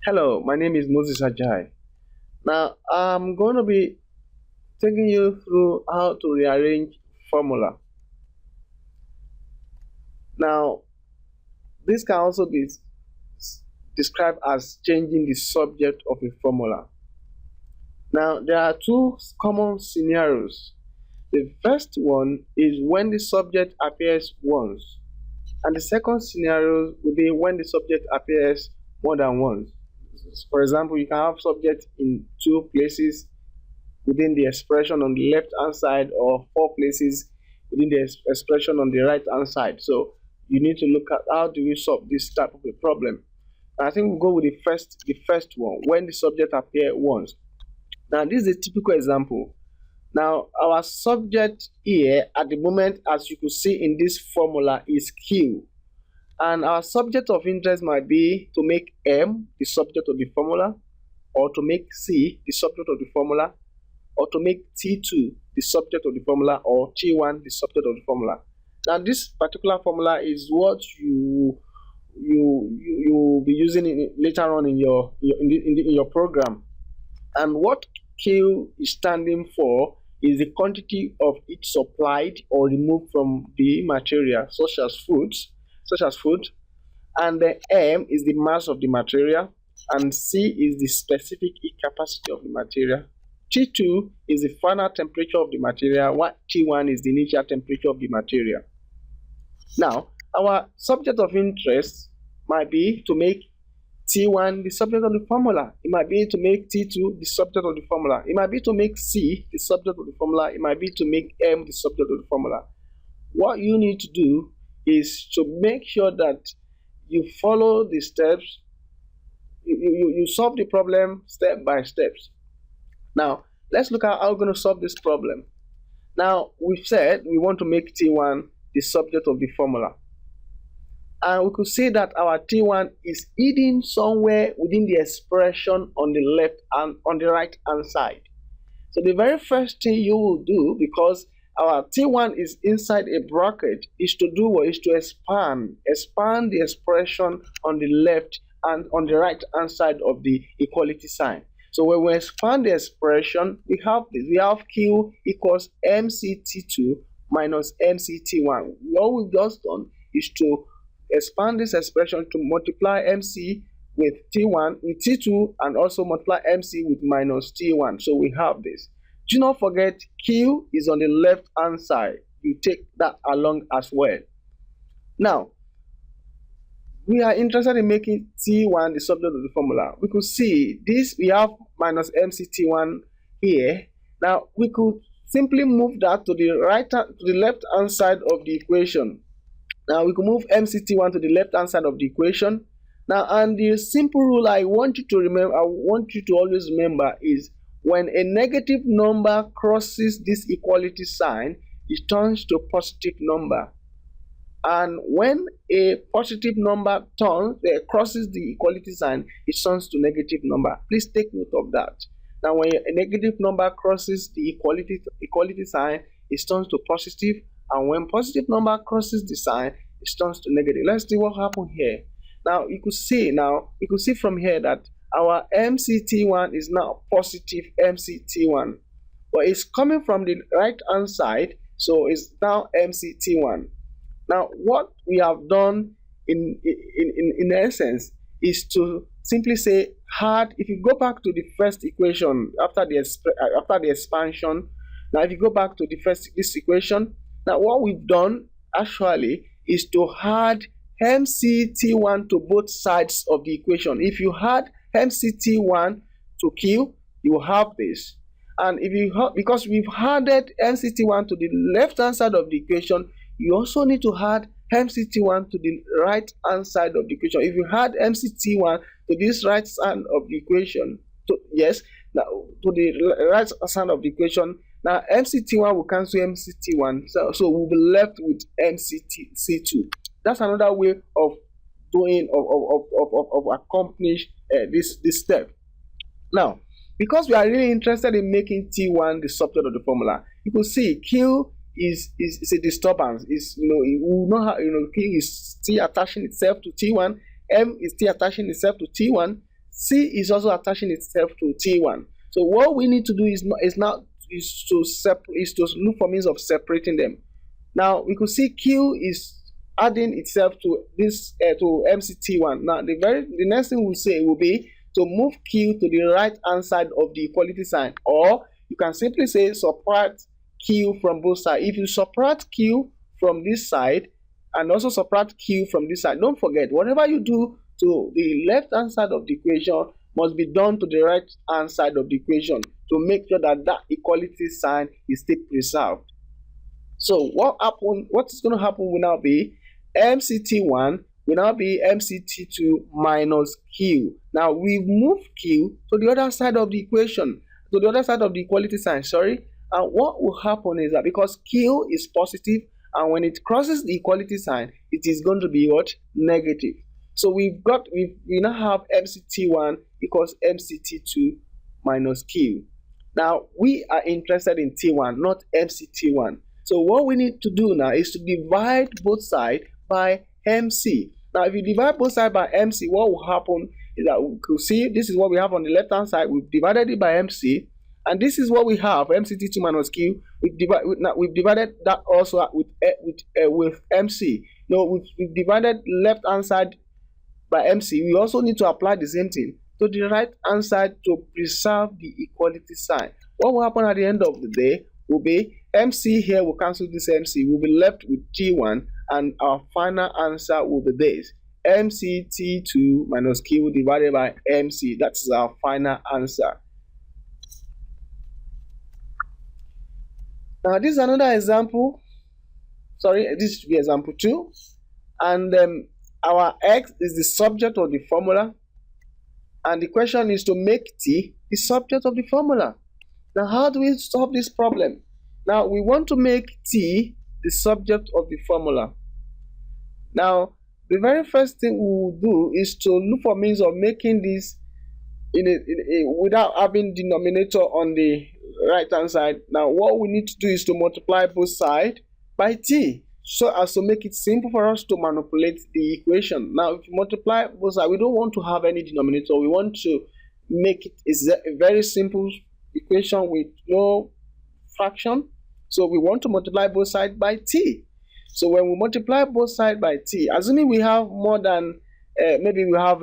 Hello, my name is Moses Ajay. Now, I'm going to be taking you through how to rearrange formula. Now, this can also be described as changing the subject of a formula. Now, there are two common scenarios. The first one is when the subject appears once, and the second scenario will be when the subject appears more than once. For example, you can have subject in two places within the expression on the left hand side or four places within the expression on the right hand side. So you need to look at how do we solve this type of a problem. I think we'll go with the first one when the subject appear once. Now this is a typical example. Now our subject here at the moment, as you could see in this formula, is Q, and our subject of interest might be to make M the subject of the formula, or to make C the subject of the formula, or to make T2 the subject of the formula, or T1 the subject of the formula. Now this particular formula is what you will be using later on in your program. And what Q is standing for is the quantity of it supplied or removed from the material, such as food, and the M is the mass of the material, and C is the specific heat capacity of the material. T2 is the final temperature of the material, while T1 is the initial temperature of the material. Now, our subject of interest might be to make T1 the subject of the formula. It might be to make T2 the subject of the formula. It might be to make C the subject of the formula. It might be to make M the subject of the formula. What you need to do is to make sure that you follow the steps, you solve the problem step by steps. Now, let's look at how we're going to solve this problem. Now, we've said we want to make T1 the subject of the formula. And we could say that our T1 is hidden somewhere within the expression on the left and on the right hand side. So the very first thing you will do, because our T1 is inside a bracket, is to do what is to expand the expression on the left and on the right hand side of the equality sign. So when we expand the expression, we have this. We have Q equals MCT2 minus MCT1. What we've just done is to expand this expression to multiply MC with T1 with T2 and also multiply MC with minus T1. So we have this. Do not forget Q is on the left hand side. You take that along as well. Now, we are interested in making T1 the subject of the formula. We could see this, we have minus MCT1 here. Now, we could simply move that to the left hand side of the equation. Now, we can move MCT1 to the left hand side of the equation. Now, and the simple rule I want you to always remember is when a negative number crosses this equality sign, it turns to a positive number. And when a positive number crosses the equality sign, it turns to negative number. Please take note of that. Now, when a negative number crosses the equality sign, it turns to positive, and when positive number crosses the sign, it turns to negative. Let's see what happened here. Now, you could see from here that our MCT1 is now positive MCT1, but it's coming from the right hand side, so it's now MCT1. Now, what we have done in essence is to simply say hard. If you go back to the first equation after the expansion, now if you go back to this equation, now what we've done actually is to add MCT1 to both sides of the equation. If you add MCT1 to Q, you will have this. And because we've added MCT1 to the left hand side of the equation, you also need to add MCT1 to the right hand side of the equation. If you add MCT1 to this right side of the equation, to the right side of the equation, now MCT1 will cancel MCT1, so we'll be left with MCT2. That's another way of doing of accomplish this step. Now, because we are really interested in making T1 the subject of the formula, you can see Q is a disturbance. Q is still attaching itself to T1. M is still attaching itself to T1. C is also attaching itself to T1. So what we need to do is to look for means of separating them. Now we could see Q is adding itself to this to MCT1. Now the next thing we'll say will be to move Q to the right hand side of the equality sign, or you can simply say subtract Q from both sides. If you subtract Q from this side and also subtract Q from this side, don't forget whatever you do to the left hand side of the equation must be done to the right hand side of the equation to make sure that that equality sign is still preserved. So what is going to happen will now be MCT1 will now be MCT2 minus Q. Now we've moved Q to the other side of the equation, to the other side of the equality sign, sorry. And what will happen is that because Q is positive, and when it crosses the equality sign, it is going to be what? Negative. So we now have MCT1 equals MCT2 minus Q. Now we are interested in T1, not MCT1. So what we need to do now is to divide both sides by MC. Now if you divide both sides by MC, what will happen is that we could see this is what we have on the left hand side. We've divided it by MC, and this is what we have, MCT2 minus Q. We've divided that also with MC. Now we've divided left hand side by MC. We also need to apply the same thing to the right hand side to preserve the equality sign. What will happen at the end of the day will be MC here will cancel this MC. We'll be left with T1, and our final answer will be this: MCT2 minus Q divided by MC. That's our final answer. Now this is another example. Sorry, this should be example 2. And our X is the subject of the formula. And the question is to make T the subject of the formula. Now how do we solve this problem? Now we want to make T the subject of the formula. Now the very first thing we will do is to look for means of making this without having denominator on the right hand side. Now what we need to do is to multiply both sides by T, so as to make it simple for us to manipulate the equation. Now if you multiply both sides, we don't want to have any denominator. We want to make it a very simple equation with no fraction. So we want to multiply both sides by T. So when we multiply both sides by T, assuming we have more than maybe we have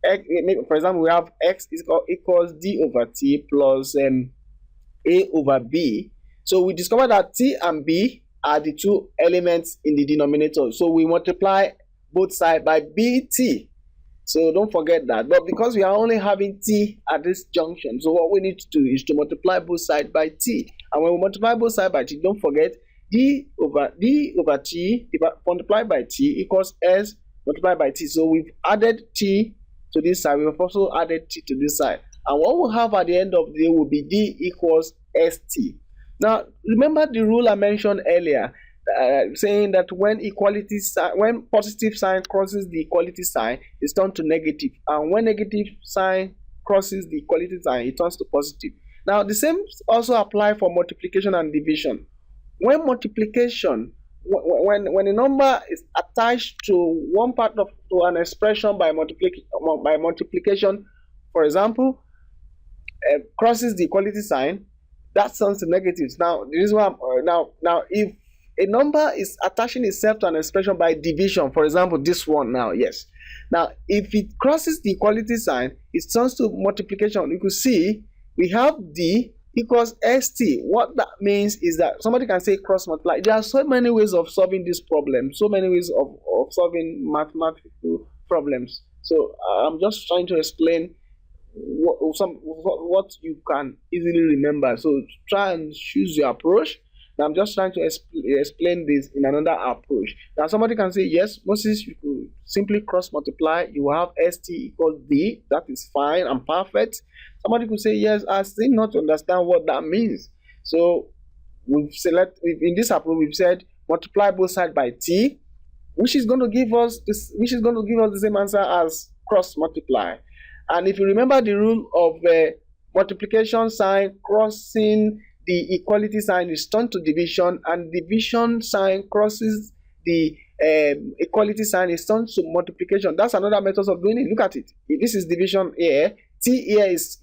X, for example, we have X equals D over T plus A over B. So we discover that T and B are the two elements in the denominator. So we multiply both sides by BT. So don't forget that. But because we are only having T at this junction, so what we need to do is to multiply both sides by T. And when we multiply both sides by T, don't forget D over T multiplied by T equals S multiplied by T. So we've added T to this side. We've also added T to this side. And what we'll have at the end of the day will be D equals ST. Now, remember the rule I mentioned earlier, saying that when positive sign crosses the equality sign, it's turned to negative, and when negative sign crosses the equality sign, it turns to positive. Now, the same also apply for multiplication and division. When multiplication, when a number is attached to one part of an expression by multiplication, for example, crosses the equality sign, that turns to negatives. Now, the reason why now if a number is attaching itself to an expression by division, for example, this one now, yes. Now, if it crosses the equality sign, it turns to multiplication. You could see we have D equals ST. What that means is that somebody can say cross multiply. There are so many ways of solving this problem, so many ways of solving mathematical problems. So I'm just trying to explain what you can easily remember. So try and choose your approach. Now I'm just trying to explain this in another approach. Now somebody can say, yes, Moses, you could simply cross multiply. You have ST equals D. That is fine and perfect. Somebody could say, yes, I seem not to understand what that means. So in this approach, we've said multiply both sides by T, which is going to give us the same answer as cross multiply. And if you remember the rule of multiplication sign crossing the equality sign is turned to division, and division sign crosses the equality sign is turned to multiplication. That's another method of doing it. Look at it. This is division here. T here is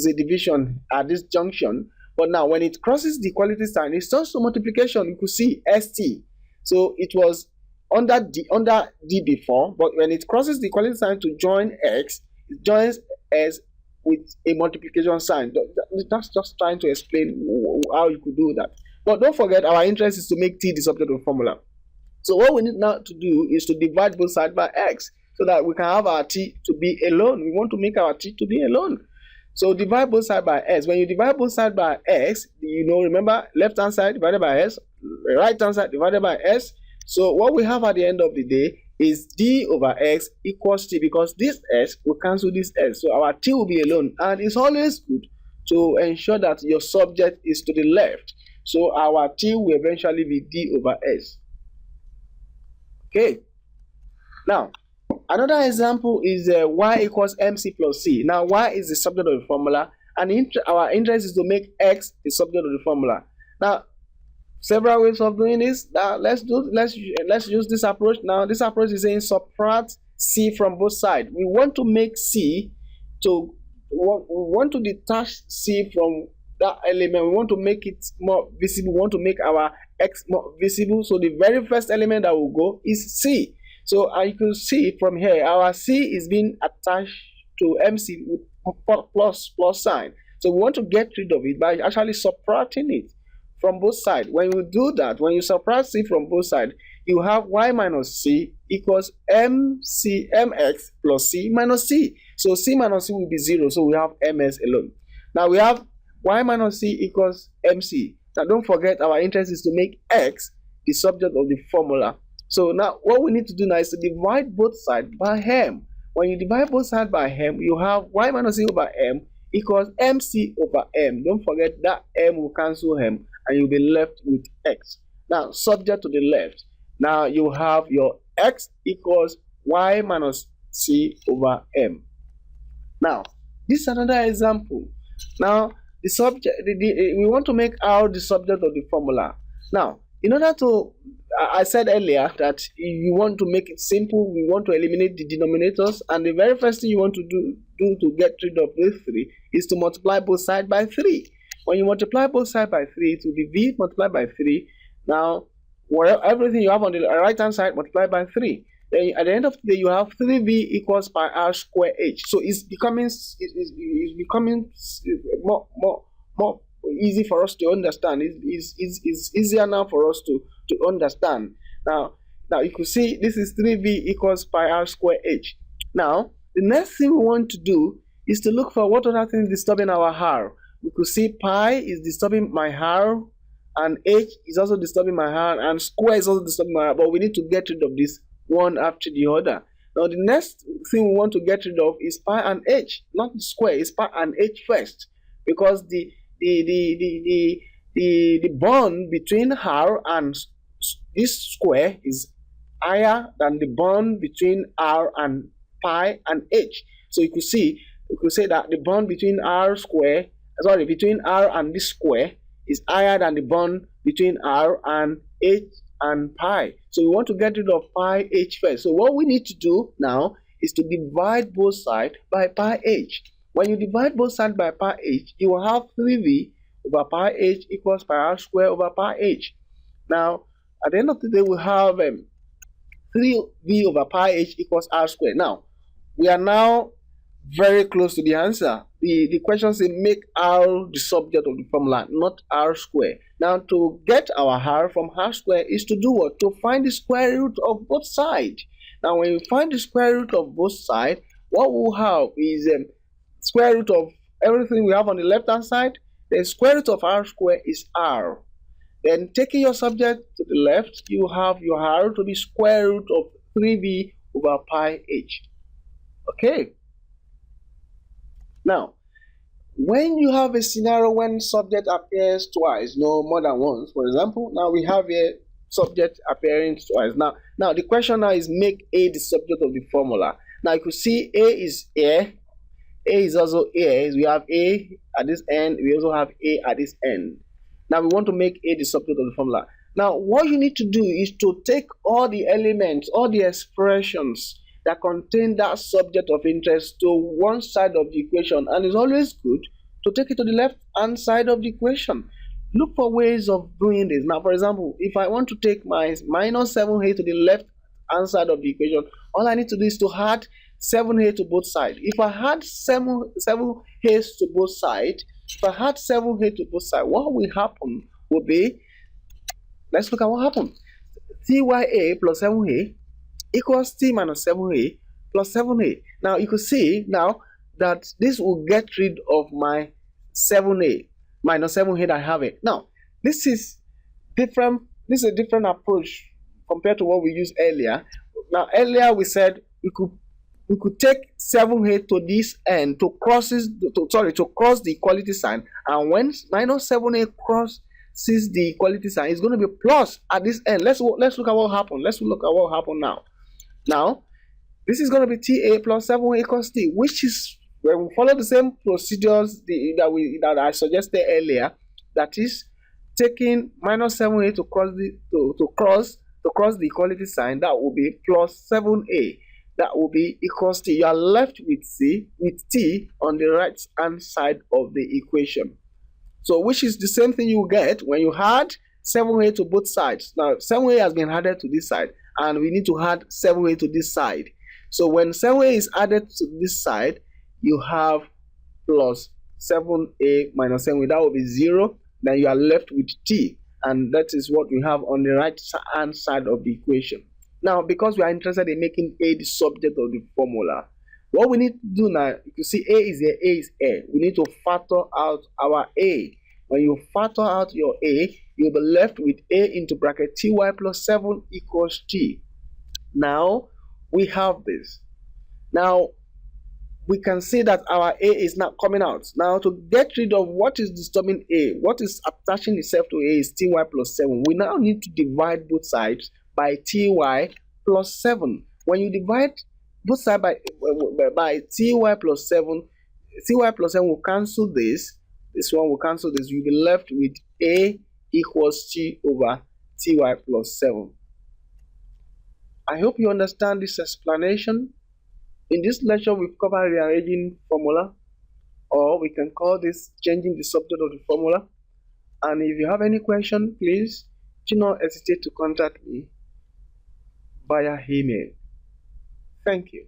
a division at this junction. But now when it crosses the equality sign, it turns to multiplication. You could see ST. So it was under D before, but when it crosses the equality sign to join X, it joins S with a multiplication sign. That's just trying to explain how you could do that. But don't forget, our interest is to make T the subject of the formula. So what we need now to do is to divide both sides by X so that we can have our T to be alone. We want to make our T to be alone. So divide both sides by S. When you divide both sides by S, remember, left hand side divided by S, right hand side divided by S. So what we have at the end of the day is D over X equals T, because this S will cancel this S. So our T will be alone. And it's always good to ensure that your subject is to the left. So our T will eventually be D over S. Okay. Now, another example is Y equals MC plus C. Now, Y is the subject of the formula, and our interest is to make X the subject of the formula. Now, several ways of doing this. Now, let's use this approach. Now, this approach is saying subtract C from both sides. We want to make C we want to detach C from that element. We want to make it more visible. We want to make our X more visible. So the very first element that will go is C. So you can see from here, our C is being attached to MC with plus sign. So we want to get rid of it by actually subtracting it from both sides. When you do that, when you subtract C from both sides, you have Y minus C equals MX plus C minus C. So C minus C will be 0. So we have MS alone. Now we have Y minus C equals MC. Now don't forget, our interest is to make X the subject of the formula. So now what we need to do now is to divide both sides by M. When you divide both sides by M, you have Y minus C over M equals MC over M. Don't forget that M will cancel M and you'll be left with X. Now subject to the left. Now you have your X equals Y minus C over M. Now this is another example. Now the subject, we want to make R the subject of the formula. Now, in order to, I said earlier that you want to make it simple, we want to eliminate the denominators, and the very first thing you want to do to get rid of this 3 is to multiply both sides by 3. When you multiply both sides by 3, it will be V multiplied by 3. Now, everything you have on the right hand side multiplied by 3. Then at the end of the day, you have 3V equals pi R square H. So it's becoming more easy for us to understand. It's easier now for us to understand. Now you can see this is 3V equals pi R square H. Now the next thing we want to do is to look for what other things disturbing our R. We could see pi is disturbing my R, and H is also disturbing my R, and square is also disturbing my R. But we need to get rid of this one after the other. Now the next thing we want to get rid of is pi and H, not the square. It's pi and H first, because the bond between R and this square is higher than the bond between R and pi and H. So you could say that the bond between between R and this square is higher than the bond between R and H and pi. So we want to get rid of pi H first. So what we need to do now is to divide both sides by pi H. When you divide both sides by pi H, you will have 3V over pi H equals pi R square over pi H. Now, at the end of the day, we have 3V over pi H equals R square. Now, we are now very close to the answer. The question says make R the subject of the formula, not R square. Now, to get our R from R square is to do what? To find the square root of both sides. Now, when you find the square root of both sides, what we'll have is square root of everything we have on the left hand side. The square root of R square is R. Then taking your subject to the left, you have your R to be square root of 3V over pi H. Okay. Now, when you have a scenario when subject appears twice, no more than once, for example, now we have a subject appearing twice. Now the question now is make A the subject of the formula. Now you could see A is here. A is also here. We have A at this end. We also have A at this end. Now we want to make A the subject of the formula. Now, what you need to do is to take all the elements, all the expressions that contain that subject of interest to one side of the equation, and it's always good to take it to the left hand side of the equation. Look for ways of doing this. Now, for example, if I want to take my minus 7a to the left hand side of the equation, all I need to do is to add 7a to both sides. If I add 7a to both sides, what will happen will be, let's look at what happened. Tya plus 7a equals t minus 7a plus 7a. Now you can see now that this will get rid of my 7a minus 7a that I have it. Now this is different. This is a different approach compared to what we used earlier. Now earlier we said we could take 7a to this end to cross the equality sign, and when minus 7a crosses the equality sign, it's going to be plus at this end. Let's look at what happened. Let's look at what happened now. Now this is going to be ta plus 7a equals t, which is when we follow the same procedures that I suggested earlier. That is taking minus 7a to cross the equality sign. That will be plus 7a. That will be equals to, you are left with t on the right hand side of the equation. So which is the same thing you get when you add 7a to both sides. Now 7a has been added to this side, and we need to add 7a to this side. So when 7a is added to this side, you have plus 7a minus 7a. That will be 0. Then you are left with t, and that is what we have on the right hand side of the equation. Now, because we are interested in making a the subject of the formula, what we need to do now, you see a is here, a is a. We need to factor out our a. When you factor out your a, you'll be left with a into bracket ty plus 7 equals t. Now, we have this. Now, we can see that our a is not coming out. Now, to get rid of what is disturbing a, what is attaching itself to a is ty plus 7. We now need to divide both sides by ty plus 7. When you divide both sides by ty plus 7, ty plus 7 will cancel this. This one will cancel this. You'll be left with a equals t over ty plus 7. I hope you understand this explanation. In this lecture, we've covered rearranging formula, or we can call this changing the subject of the formula. And if you have any question, please do not hesitate to contact me via email. Thank you.